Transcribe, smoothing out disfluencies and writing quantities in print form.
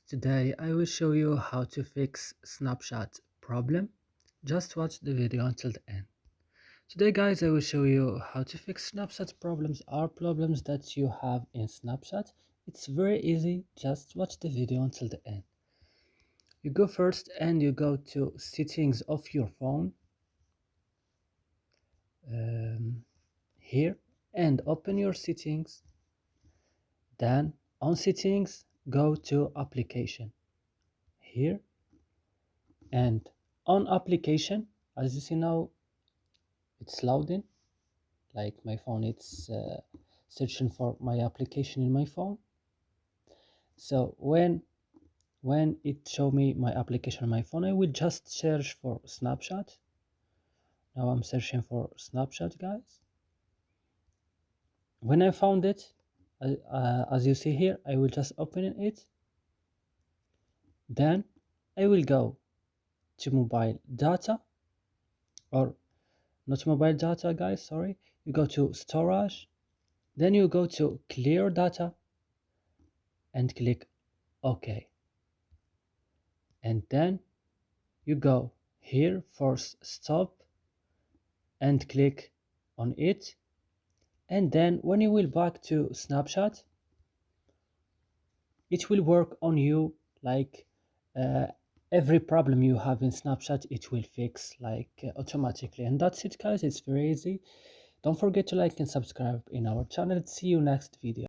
Today I will show you how to fix Snapchat problem. Just watch the video until the end. Today guys I will show you how to fix Snapchat problems or problems that you have in Snapchat. It's very easy, just watch the video until the end. You go first and you go to settings of your phone here and open your settings. Then on settings go to application here and on application, as you see now it's loading, like my phone it's searching for my application in my phone. So when it show me my application on my phone, I will just search for Snapchat. Now I'm searching for Snapchat, guys. When I found it, as you see here, I will just open it. Then I will go to mobile data, or not mobile data, guys, sorry. You go to storage, then you go to clear data and click OK. And then you go here for stop and click on it. And then when you will back to Snapchat, it will work on you, like every problem you have in Snapchat it will fix automatically. And that's it guys, it's very easy. Don't forget to like and subscribe in our channel. See you next video.